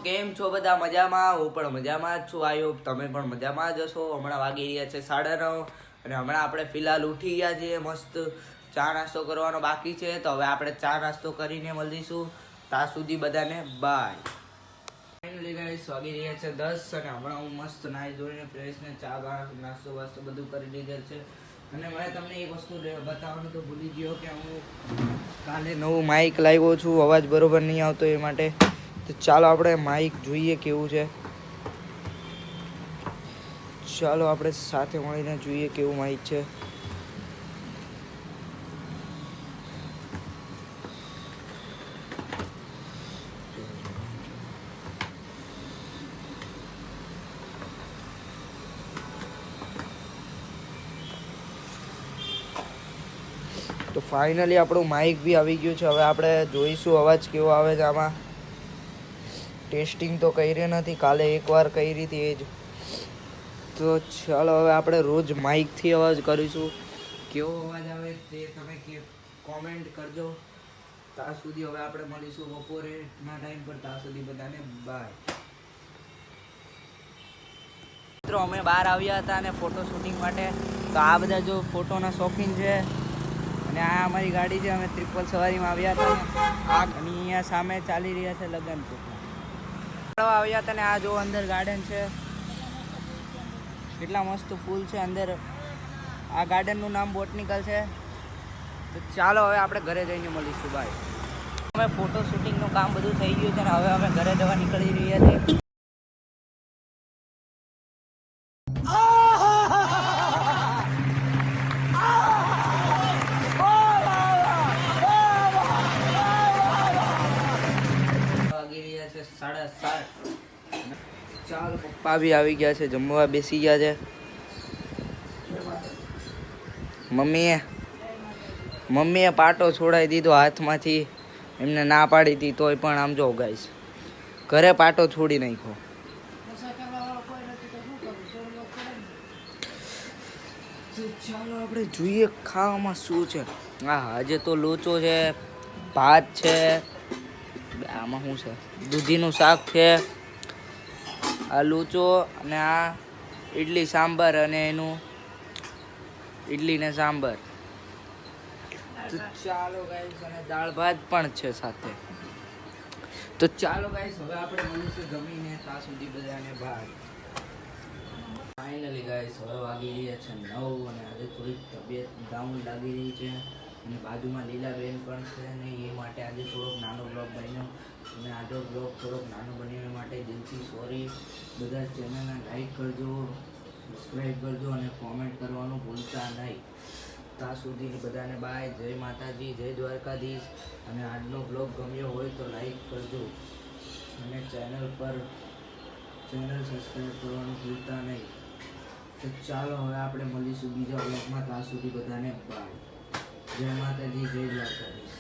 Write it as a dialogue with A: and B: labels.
A: કેમ છો બધા? મજામાં? હું પણ મજામાં જ છું. આઈ હોપ તમે પણ મજામાં જ હશો. હમણાં વાગી રહ્યા છે 9:30 અને હમણાં આપણે ફિલહાલ ઉઠી ગયા છીએ. મસ્ત ચા નાસ્તો કરવાનો બાકી છે, તો હવે આપણે ચા નાસ્તો કરીને મળીશું. ત્યાં સુધી બધાને બાય. ફાઇનલી ગાઈસ વાગી રહ્યા છે 10 અને હમણાં હું મસ્ત નાહી ધોઈને ફ્રેશ ને ચા નાસ્તો વાસ્તો બધું કરી લીધેલ છે. અને મેં તમને એક વસ્તુ બતાવવાનું તો ભૂલી ગયો કે હું કાલે નવું માઇક લાવ્યો છું. અવાજ બરોબર નહીં આવતો એ માટે. તો ચાલો આપણે માઇક જોઈએ કેવું છે. ચાલો આપણે સાથે મળીને જોઈએ કેવું માઇક છે. તો ફાઇનલી આપણું માઇક બી આવી ગયું છે. હવે આપણે જોઈશું અવાજ કેવો આવે છે આમાં. ટેસ્ટિંગ તો કરી નથી, કાલે એકવાર કરી હતી એ જ. તો ચાલો હવે આપણે રોજ માઇકથી અવાજ કરીશું. કેવો અવાજ આવે તે તમે કોમેન્ટ કરજો. ત્યાં સુધી હવે આપણે મળીશું બપોરેના ટાઈમ પર. ત્યાં સુધી બધાને બાય. મિત્રો અમે બહાર આવ્યા હતા અને ફોટો શૂટિંગ માટે. તો આ બધા જો ફોટોના શોખીન છે અને આ અમારી ગાડી છે. અમે ટ્રિપલ સવારીમાં આવ્યા હતા આ અને અહીંયા સામે ચાલી રહ્યા છે લગ્ન આવ્યા હતા ને આ જો અંદર ગાર્ડન છે. કેટલા મસ્ત ફૂલ છે અંદર. આ ગાર્ડનનું નામ બોટનિકલ છે. તો ચાલો હવે આપણે ઘરે જઈને મળીશું. બાય. અમે ફોટો શૂટિંગનું કામ બધું થઈ ગયું છે અને હવે અમે ઘરે જવા નીકળી રહ્યા છીએ. વાગી રહ્યા છે 7:30. ચાલો પપ્પા બી આવી ગયા છે, જમવા બેસી ગયા છે. મમ્મીએ પાટો છોડાવી દીધો હાથમાંથી. એમને ના પાડી હતી તોય પણ આમ જો ગાઈસ ઘરે પાટો છોડી નાખ્યો. ચાલો આપણે જોઈએ ખાવામાં શું છે. હા આજે તો લોચો છે, ભાત છે, આમાં શું છે, દૂધીનું શાક છે, આ લોચો અને આ ઇડલી સાંભાર અને એનું ઇડલી ને સાંભાર. તો ચાલો ગાઈસ અને દાળ ભાત પણ છે સાથે. તો ચાલો ગાઈસ હવે આપણે મળીશું જમીને. ત્યાં સુધી બધાને બાય. ફાઇનલી ગાઈસ હવે વાગી રહ્યા છે 9 અને આજે થોડીક તબિયત ડાઉન લાગી રહી છે અને બાજુમાં લીલાબેન પણ છે ને એ માટે આજે થોડોક નાનો બ્લોગ બન્યો. અને આજનો બ્લોગ થોડોક નાનો બન્યો એ માટે દિલથી સોરી. બધા ચેનલને લાઈક કરજો, સબસ્ક્રાઈબ કરજો અને કોમેન્ટ કરવાનું ભૂલતા નહીં. ત્યાં સુધી બધાને બાય. જય માતાજી, જય દ્વારકાધીશ. અને આજનો બ્લોગ ગમ્યો હોય તો લાઈક કરજો અને ચેનલ સબસ્ક્રાઈબ કરવાનું ભૂલતા નહીં. તો ચાલો હવે આપણે મળીશું બીજા બ્લોગમાં. ત્યાં સુધી બધાને બાય. જય માતાજી, જય દ્વારકાધીશ.